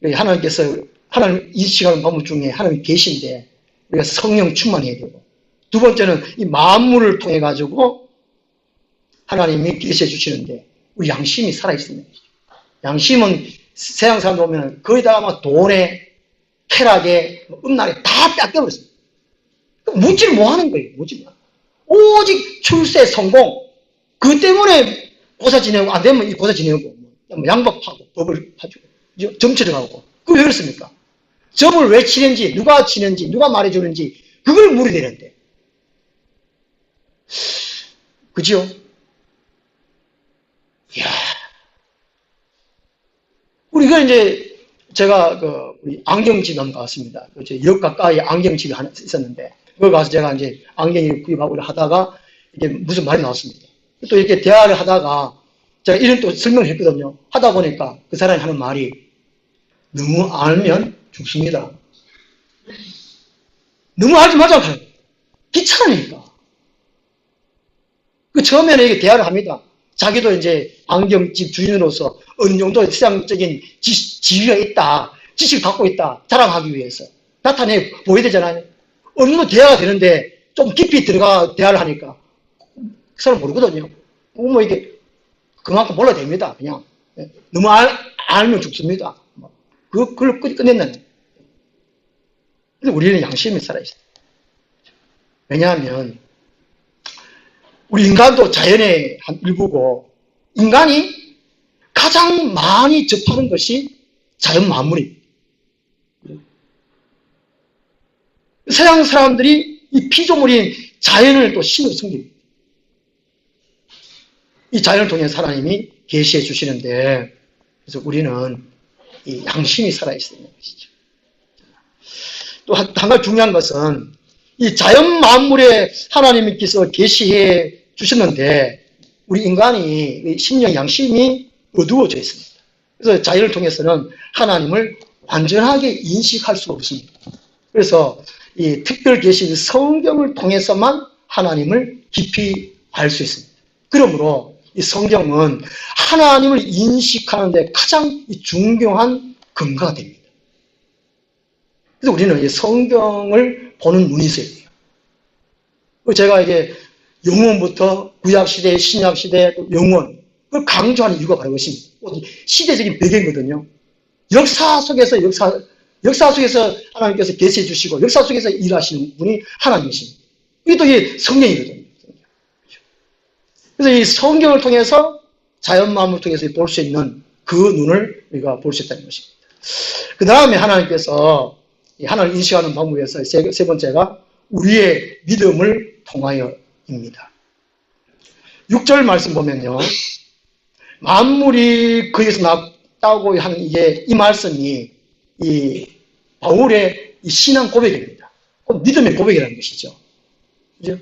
하나님께서 하나님 이 시간 본문 중에 하나님 계신데 우리가 성령 충만해야 되고, 두 번째는 이 만물을 통해 가지고 하나님이 계셔 주시는데 우리 양심이 살아 있습니다. 양심은 세상 사람들 보면 거의 다 아마 돈에 쾌락에 음란에 다 뺏겨버렸습니다. 묻지를 뭐 하는 거예요. 묻지 마. 오직 출세 성공 그 때문에 보사 지내고 안 되면 이 보사 지내고 양박하고 법을 하죠. 점치를 하고 그게 왜 그렇습니까? 점을 왜 치는지, 누가 치는지, 누가 말해주는지, 그걸 물어야 되는데. 그죠? 이야. 우리가 이제, 제가 우리 안경집에 한번 갔습니다. 역 가까이 안경집이 하나 있었는데, 거기 가서 제가 이제 안경을 구입하고 하다가, 이게 무슨 말이 나왔습니다. 또 이렇게 대화를 하다가, 제가 이런 또 설명을 했거든요. 하다 보니까 그 사람이 하는 말이, 너무 알면 죽습니다. 너무 알지 말자. 귀찮으니까. 처음에는 이게 대화를 합니다. 자기도 이제 안경집 주인으로서 어느 정도 세상적인 지위가 있다, 지식을 갖고 있다, 자랑하기 위해서 나타내 보여야 되잖아요. 어느 정도 대화가 되는데 좀 깊이 들어가 대화를 하니까 그 사람 모르거든요. 뭐 이게 그만큼 몰라야 됩니다. 그냥 너무 알면 죽습니다. 그걸 끝낸다는. 근데 우리는 양심이 살아있어요. 왜냐하면 우리 인간도 자연의 한 일부고 인간이 가장 많이 접하는 것이 자연 만물입니다. 서양 사람들이 이 피조물인 자연을 또 신으로 섬깁니다. 이 자연을 통해 하나님이 계시해 주시는데 그래서 우리는 이 양심이 살아있어야 되는 것이죠. 또 한 가지 중요한 것은 이 자연 만물에 하나님께서 계시해 주셨는데 우리 인간이 심령 양심이 어두워져 있습니다. 그래서 자연을 통해서는 하나님을 완전하게 인식할 수가 없습니다. 그래서 이 특별 계시 성경을 통해서만 하나님을 깊이 알 수 있습니다. 그러므로 이 성경은 하나님을 인식하는 데 가장 중요한 근거가 됩니다. 그래서 우리는 이 성경을 보는 눈이 있어야 돼요. 제가 이게 영원부터 구약시대, 신약시대, 영원, 그걸 강조하는 이유가 바로 이것입니다. 시대적인 배경이거든요. 역사 속에서 하나님께서 계시해 주시고, 역사 속에서 일하시는 분이 하나님이십니다. 이게 또 이 성경이거든요. 그래서 이 성경을 통해서 자연 만물을 통해서 볼 수 있는 그 눈을 우리가 볼 수 있다는 것입니다. 그 다음에 하나님께서 하나님을 인식하는 방법에서 세 번째가 우리의 믿음을 통하여입니다. 6절 말씀 보면요. 만물이 그에서 났다고 하는 이 말씀이 이 바울의 이 신앙 고백입니다. 믿음의 고백이라는 것이죠. 그죠?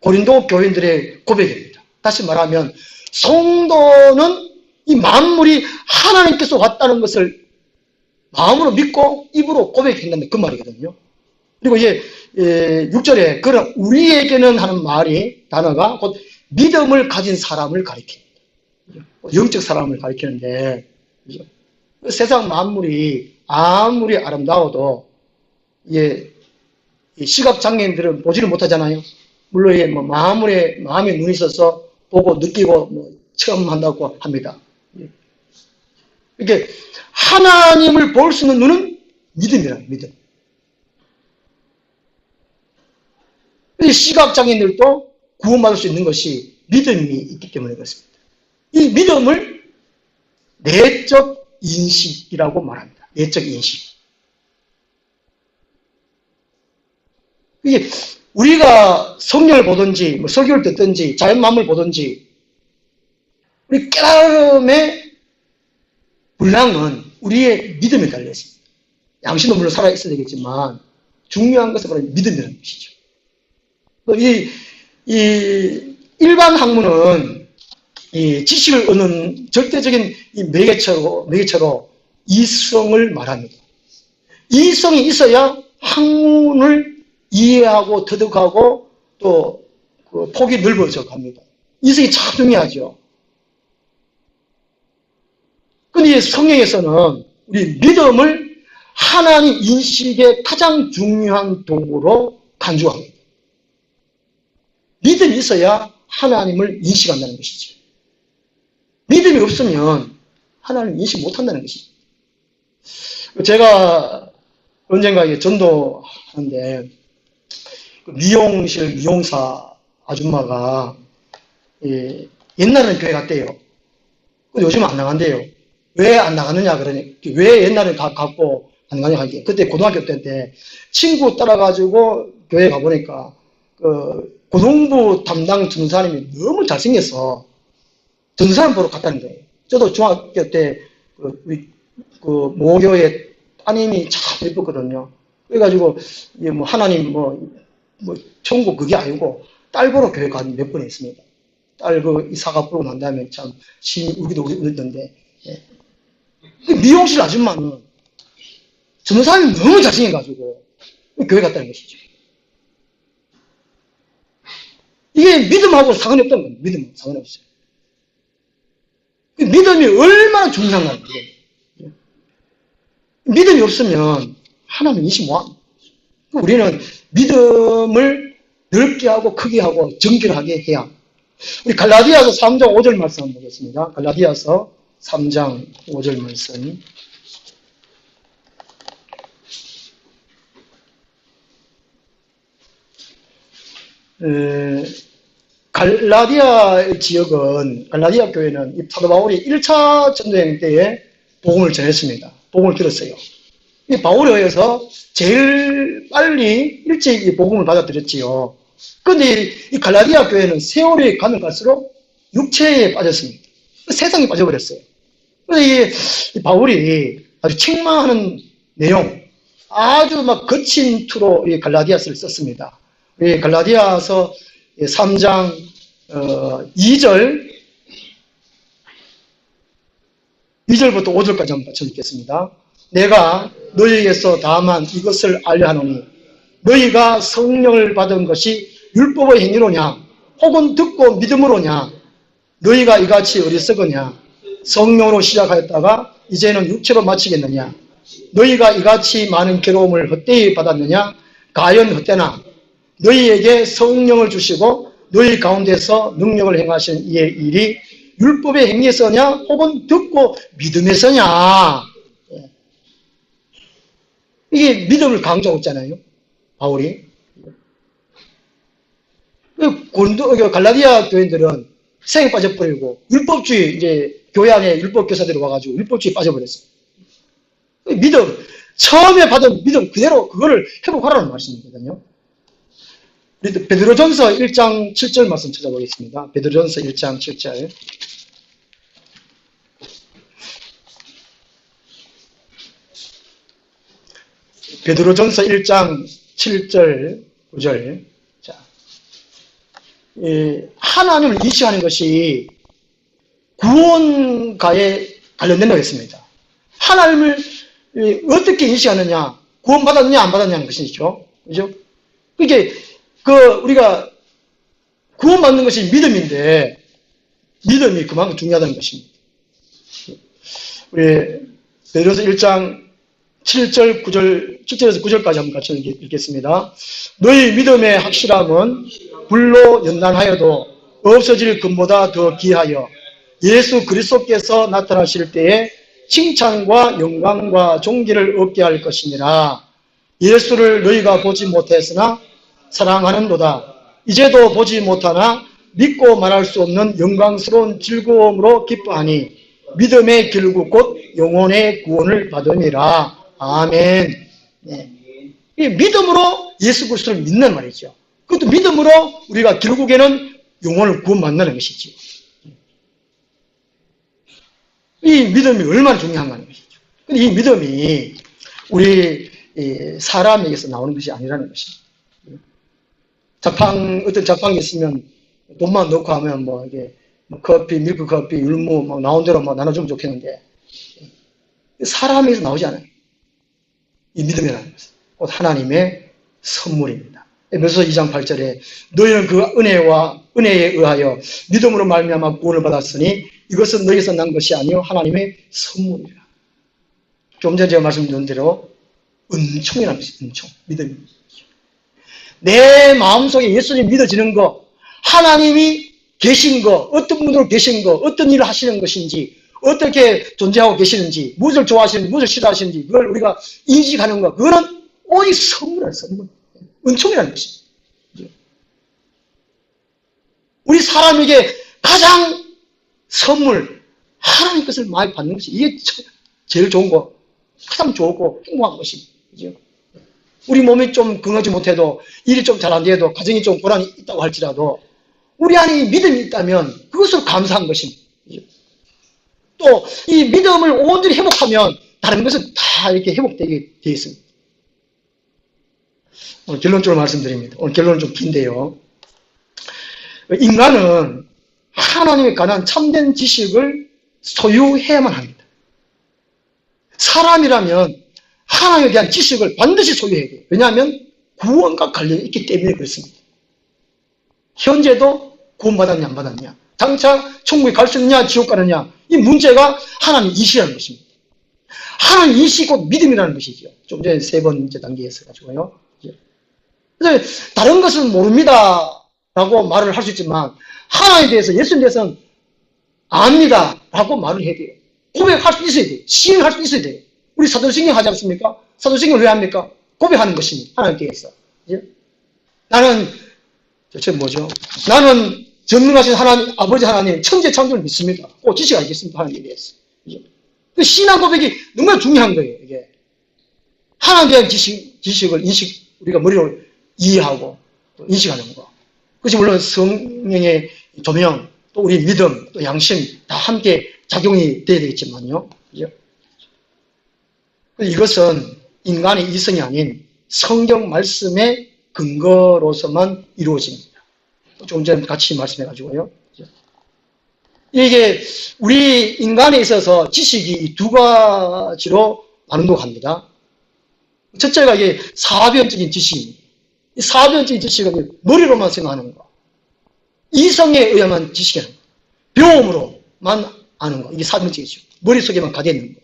고린도 교인들의 고백입니다. 다시 말하면 성도는 이 만물이 하나님께서 왔다는 것을 마음으로 믿고 입으로 고백한다는 그 말이거든요. 그리고 이제 6절에 그런 우리에게는 하는 단어가 곧 믿음을 가진 사람을 가리킵니다. 영적 사람을 가리키는데 그렇죠? 세상 만물이 아무리 아름다워도 시각 장애인들은 보지를 못하잖아요. 물론 뭐 마음에 눈이 있어서 보고 느끼고 체험한다고 합니다. 이렇게 하나님을 볼 수 있는 눈은 믿음이라는 믿음. 시각장애인들도 구원받을 수 있는 것이 믿음이 있기 때문에 그렇습니다. 이 믿음을 내적 인식이라고 말합니다. 내적 인식. 이게 우리가 성경을 보든지 설교를 듣든지 자연 만물을 보든지 우리 깨달음의 분량은 우리의 믿음에 달려 있습니다. 양심도 물론 살아있어야 되겠지만 중요한 것은 바로 믿음이라는 것이죠. 이 일반 학문은 이 지식을 얻는 절대적인 이 매개체로 이성을 말합니다. 이성이 있어야 학문을 이해하고 터득하고 또 그 폭이 넓어져 갑니다. 이성이 참 중요하죠. 근데 성경에서는 우리 믿음을 하나님 인식의 가장 중요한 도구로 간주합니다. 믿음이 있어야 하나님을 인식한다는 것이죠. 믿음이 없으면 하나님을 인식 못한다는 것이죠. 제가 언젠가 전도하는데 미용실 미용사 아줌마가 옛날에는 교회 갔대요. 근데 요즘은 안 나간대요. 왜 안 나가느냐 그러니 왜 옛날에 갔고 안 가냐 하기. 그때 고등학교 때인데 친구 따라가지고 교회 가보니까 그 고등부 담당 전사님이 너무 잘생겨서 전사님 보러 갔다는 거예요. 저도 중학교 때 그 모교에 따님이 참 예뻤거든요. 그래가지고 뭐 하나님 뭐 천국 그게 아니고 딸 보러 교회 간 몇 번 했습니다. 딸 이사가 보고 난 다음에 참 심히 울기도 울던데. 예. 미용실 아줌마는 전사님이 너무 잘생겨가지고 교회 갔다는 것이죠. 이게 믿음하고 상관이 없다는 겁니다. 믿음하고 상관이 없어요. 믿음이 얼마나 중요한가. 믿음이 없으면 하나님 인식 뭐합니까? 우리는 믿음을 넓게 하고 크게 하고 정결하게 해야. 우리 갈라디아서 3장 5절 말씀 한번 보겠습니다. 갈라디아서 3장 5절 말씀. 갈라디아 지역은, 갈라디아 교회는 이 사도 바울이 1차 전도여행 때에 복음을 전했습니다. 복음을 들었어요. 이 바울에 의해서 제일 빨리 일찍 이 복음을 받아들였지요. 그런데 이 갈라디아 교회는 세월이 가면 갈수록 육체에 빠졌습니다. 세상에 빠져버렸어요. 그래서 이 바울이 아주 책망하는 내용, 아주 막 거친 투로 이 갈라디아서를 썼습니다. 이 갈라디아서 3장 2절부터 5절까지 한번 같이 읽겠습니다. 내가 너희에게서 다만 이것을 알려 하노니 너희가 성령을 받은 것이 율법의 행위로냐 혹은 듣고 믿음으로냐 너희가 이같이 어리석으냐 성령으로 시작하였다가 이제는 육체로 마치겠느냐 너희가 이같이 많은 괴로움을 헛되이 받았느냐 가연 헛되나 너희에게 성령을 주시고 너희 가운데서 능력을 행하신 이의 일이 율법의 행위에서냐 혹은 듣고 믿음에서냐. 이게 믿음을 강조하고 있잖아요. 바울이. 갈라디아 교인들은 세상에 빠져버리고 율법주의, 이제 교회 안에 율법 교사들이 와가지고 율법주의에 빠져버렸어요. 믿음, 처음에 받은 믿음 그대로 그거를 회복하라는 말씀이거든요. 베드로전서 1장 7절 말씀 찾아보겠습니다. 베드로전서 1장 7절. 베드로전서 1장 7절 9절. 자, 하나님을 인식하는 것이 구원가에 관련된다고 했습니다. 하나님을 어떻게 인식하느냐, 구원받았느냐 안 받았냐는 것이죠. 그죠? 그게 우리가 구원받는 것이 믿음인데 믿음이 그만큼 중요하다는 것입니다. 우리 베드로서 1장 7절 9절 7절에서 9절까지 한번 같이 읽겠습니다. 너희 믿음의 확실함은 불로 연단하여도 없어질 금보다 더 귀하여 예수 그리스도께서 나타나실 때에 칭찬과 영광과 존귀를 얻게 할 것이니라. 예수를 너희가 보지 못했으나 사랑하는도다. 이제도 보지 못하나 믿고 말할 수 없는 영광스러운 즐거움으로 기뻐하니 믿음의 결국 곧 영혼의 구원을 받으니라. 아멘. 네. 이 믿음으로 예수 그리스도를 믿는 말이죠. 그것도 믿음으로 우리가 결국에는 영혼을 구원받는 것이죠. 이 믿음이 얼마나 중요한 것이죠. 근데 이 믿음이 우리 사람에게서 나오는 것이 아니라는 것입니다. 어떤 자판기 있으면 돈만 넣고 하면 이게 커피, 밀크 커피, 율무 나온 대로 나눠주면 좋겠는데 사람에게서 나오지 않아요. 이 믿음이라는 것은 곧 하나님의 선물입니다. 에베소서 2장 8절에 너희는 그 은혜에 의하여 믿음으로 말미암아 구원을 받았으니 이것은 너희에서 난 것이 아니요 하나님의 선물이라. 좀 전에 제가 말씀드린 대로 은총이라는 것이 은총, 믿음입니다. 내 마음속에 예수님 믿어지는 거, 하나님이 계신 거, 어떤 분으로 계신 거, 어떤 일을 하시는 것인지, 어떻게 존재하고 계시는지, 무엇을 좋아하시는지, 무엇을 싫어하시는지, 그걸 우리가 인식하는 거, 그거는 오직 선물이에요, 선물. 은총이라는 것입니다. 우리 사람에게 가장 선물, 하나님 것을 많이 받는 것이 이게 제일 좋은 거, 가장 좋고 행복한 것입니다. 그죠? 우리 몸이 좀 건강하지 못해도, 일이 좀 잘 안 돼도, 가정이 좀 불안이 있다고 할지라도, 우리 안에 믿음이 있다면 그것으로 감사한 것입니다. 또 이 믿음을 온전히 회복하면 다른 것은 다 이렇게 회복되게 되어 있습니다. 오늘 결론적으로 말씀드립니다. 오늘 결론은 좀 긴데요. 인간은 하나님에 관한 참된 지식을 소유해야만 합니다. 사람이라면 하나님에 대한 지식을 반드시 소유해야 돼요. 왜냐하면 구원과 관련이 있기 때문에 그렇습니다. 현재도 구원받았냐 안 받았냐, 장차 천국에 갈 수 있느냐 지옥 가느냐, 이 문제가 하나님 이시라는 것입니다. 하나님 이시 곧 믿음이라는 것이죠. 좀 전에 세 번째 단계에서 가지고요. 그래서 다른 것은 모릅니다 라고 말을 할 수 있지만 하나님에 대해서, 예수님에 대해서는 압니다 라고 말을 해야 돼요. 고백할 수 있어야 돼요. 시인할 수 있어야 돼요. 우리 사도신경 하지 않습니까? 사도신경 왜 합니까? 고백하는 것입니다. 하나님께 대해서. 나는 나는 전능하신 하나님, 아버지 하나님, 천재 창조를 믿습니다. 꼭 지시가 있겠습니다. 하나님에 대해서. 그 신앙 고백이 너무나 중요한 거예요. 이게 하나님에 대한 지식을 우리가 머리로 이해하고 또 인식하는 거. 그것이 물론 성령의 조명, 또 우리 믿음, 또 양심 다 함께 작용이 돼야 되겠지만요. 이것은 인간의 이성이 아닌 성경 말씀의 근거로서만 이루어집니다. 좀 전에 같이 말씀해가지고요. 이게 우리 인간에 있어서 지식이 두 가지로 반응합니다. 첫째가 이게 사변적인 지식입니다. 이 사변적인 지식은 머리로만 생각하는 거, 이성에 의하면 지식이라는 거, 배움으로만 아는 거, 이게 사변적이죠. 머릿속에만 가져 있는 거.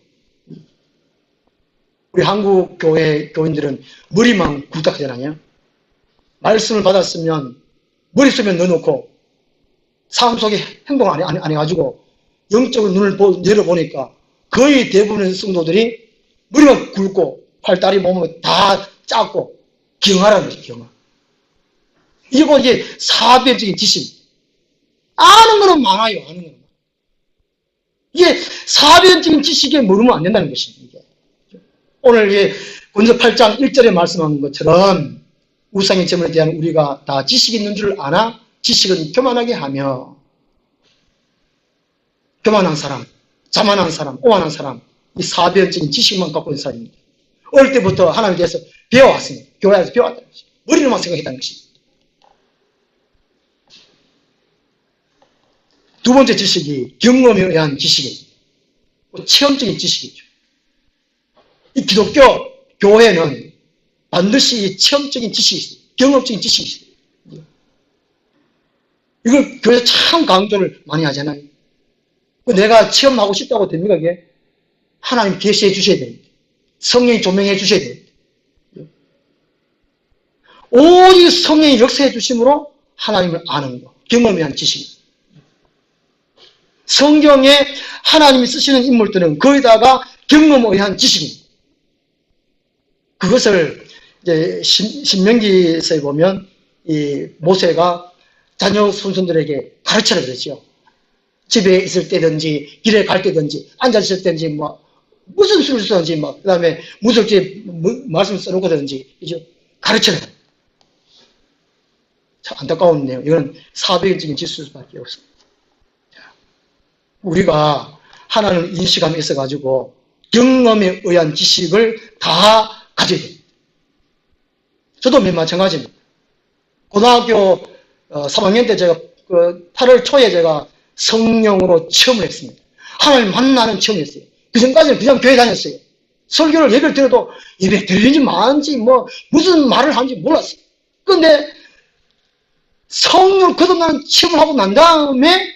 우리 한국 교회 교인들은 머리만 굴딱하잖아요. 말씀을 받았으면 머릿속에 넣어놓고 삶 속에 행동 안 해가지고 영적으로 눈을 열어보니까 거의 대부분의 성도들이 머리가 굵고 팔다리 몸은 다 작고 경하라는 거죠. 경하. 이게 사변적인 지식. 아는 거는 많아요. 아는 거는. 이게 사변적인 지식에 모르면 안 된다는 것입니다. 오늘 고린도 8장 1절에 말씀한 것처럼 우상의 점에 대한 우리가 다 지식이 있는 줄 아나 지식은 교만하게 하며, 교만한 사람, 자만한 사람, 오만한 사람, 이 사변적인 지식만 갖고 있는 사람입니다. 어릴 때부터 하나님에 대해서 배워왔습니다. 교회에서 배워왔다는 것입니다. 머리로만 생각했다는 것입니다. 두 번째 지식이 경험에 의한 지식입니다. 체험적인 지식이죠. 이 기독교 교회는 반드시 체험적인 지식이 있어요. 경험적인 지식이 있어요. 이걸 교회에서 참 강조를 많이 하잖아요. 내가 체험하고 싶다고 됩니까? 이게 하나님 계시해 주셔야 됩니다. 성령이 조명해 주셔야 됩니다. 오직 성령이 역사해 주심으로 하나님을 아는 것, 경험에 대한 지식입니다. 성경에 하나님이 쓰시는 인물들은 거기다가 경험에 의한 지식입니다. 그것을 이제 신명기서에 보면 이 모세가 자녀 손손들에게 가르쳐라 그랬죠. 집에 있을 때든지 길에 갈 때든지 앉아있을 때든지 뭐 무슨 수를 쓰든지 뭐 그다음에 무섭게 말씀 써놓고든지 이제 가르쳐라. 참 안타까운데요. 이건 사회적인 지수밖에 없습니다. 우리가 하나님을 인식함에 있어가지고 경험에 의한 지식을 다 가져야 됩니다. 저도 맨 마찬가지입니다. 고등학교 3학년 때 제가 8월 초에 제가 성령으로 체험을 했습니다. 하나님 만나는 체험이었어요. 그 전까지는 그냥 교회 다녔어요. 설교를 예배를 들어도 예배 들리는지 마는지 뭐 무슨 말을 하는지 몰랐어요. 그런데 성령 거듭나는 체험을 하고 난 다음에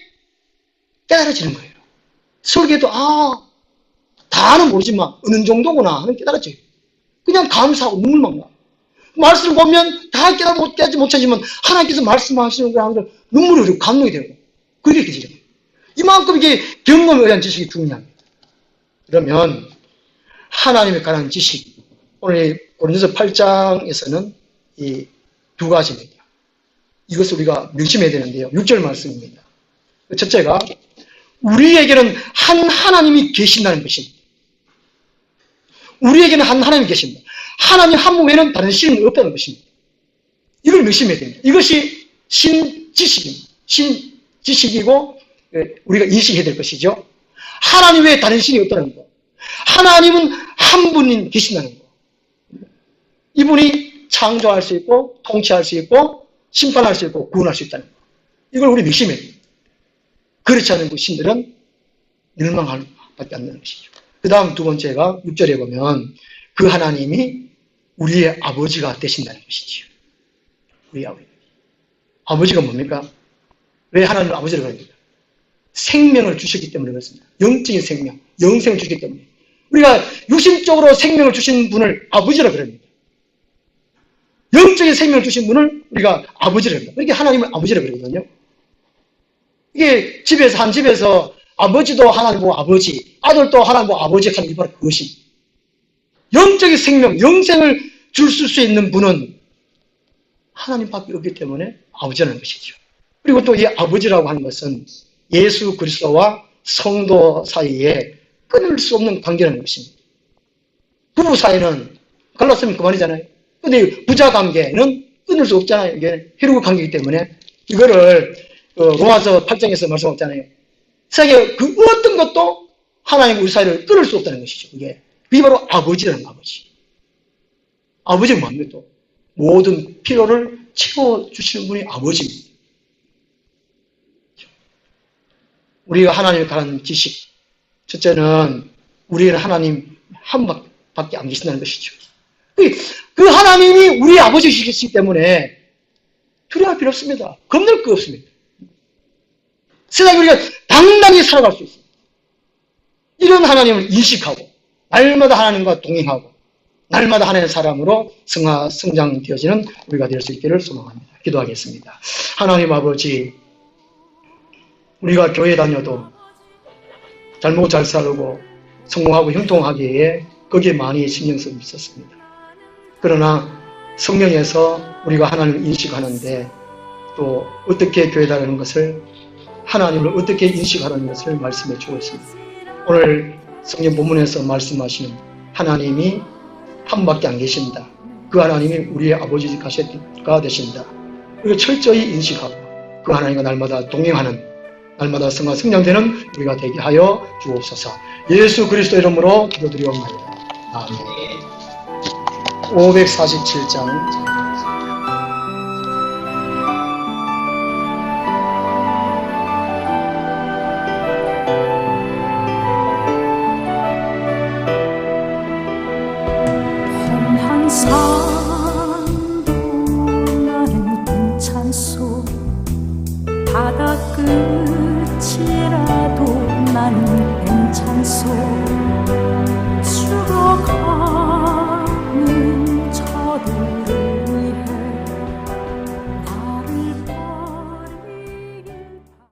깨달아지는 거예요. 설교도 다는 모르지만 어느 정도구나 하는 깨달아져요. 그냥 감사하고 눈물만 나. 말씀을 보면 다 깨닫지 못하지만 하나님께서 말씀하시는 거 하면서 눈물이 흐르고 감동이 되고 그게 되죠. 이만큼 이게 경험에 의한 지식이 중요합니다. 그러면 하나님에 관한 지식, 오늘 고린도서 8장에서는 이 두 가지입니다. 이것을 우리가 명심해야 되는데요. 6절 말씀입니다. 첫째가 우리에게는 한 하나님이 계신다는 것입니다. 우리에게는 한 하나님이 계십니다. 하나님 한 분에는 다른 신은 없다는 것입니다. 이걸 명심해야 됩니다. 이것이 신지식입니다. 신지식이고 우리가 인식해야 될 것이죠. 하나님 외에 다른 신이 없다는 거. 하나님은 한 분이 계신다는 거. 이분이 창조할 수 있고 통치할 수 있고 심판할 수 있고 구원할 수 있다는 거. 이걸 우리 명심해야 됩니다. 그렇지 않은 그 신들은 멸망할 밖에 안 되는 것이죠. 그 다음 두 번째가 6절에 보면 그 하나님이 우리의 아버지가 되신다는 것이지요. 우리 아버지. 아버지가 뭡니까? 왜 하나님을 아버지라고 합니까? 생명을 주셨기 때문에 그렇습니다. 영적인 생명, 영생을 주셨기 때문에. 우리가 육신적으로 생명을 주신 분을 아버지라고 그럽니다. 영적인 생명을 주신 분을 우리가 아버지라고 합니다. 그러니까 하나님을 아버지라고 그러거든요. 이게 한 집에서 아버지도 하나님 보고 아버지, 아들도 하나님 보고 아버지 하는 게 바로 그것입니다. 영적인 생명, 영생을 줄 수 있는 분은 하나님밖에 없기 때문에 아버지라는 것이죠. 그리고 또 이 아버지라고 하는 것은 예수 그리스도와 성도 사이에 끊을 수 없는 관계라는 것입니다. 부부 사이는 갈랐으면 그만이잖아요. 근데 부자 관계는 끊을 수 없잖아요. 이게 혈육 관계이기 때문에 이거를 로마서 8장에서 말씀하잖아요. 세상에 그 어떤 것도 하나님과 우리 사이를 끊을 수 없다는 것이죠. 그게 바로 아버지라는 아버지. 아버지는 뭡니까 또? 모든 필요를 채워주시는 분이 아버지입니다. 우리가 하나님을 가는 지식. 첫째는 우리는 하나님 한 밖에 안 계신다는 것이죠. 그 하나님이 우리 아버지이시기 때문에 두려워할 필요 없습니다. 겁낼 거 없습니다. 세상에 우리가 당당히 살아갈 수 있습니다. 이런 하나님을 인식하고 날마다 하나님과 동행하고 날마다 하나님의 사람으로 성장되어지는 우리가 될 수 있기를 소망합니다. 기도하겠습니다. 하나님 아버지, 우리가 교회 다녀도 잘 먹고 잘 살고 성공하고 형통하기에 거기에 많이 신경 쓰고 있었습니다. 그러나 성령에서 우리가 하나님을 인식하는데 또 어떻게 교회 다니는 것을 하나님을 어떻게 인식하는 것을 말씀해 주고 있습니다. 오늘 성경 본문에서 말씀하시는 하나님이 한 밖에 안 계신다. 그 하나님이 우리의 아버지가 되신다. 우리가 철저히 인식하고 그 하나님과 날마다 동행하는 날마다 성장되는 우리가 되게 하여 주옵소서. 예수 그리스도 이름으로 기도드리옵나이다. 아멘. 547장 산도 나는 괜찮소 바다 끝이라도 나는 괜찮소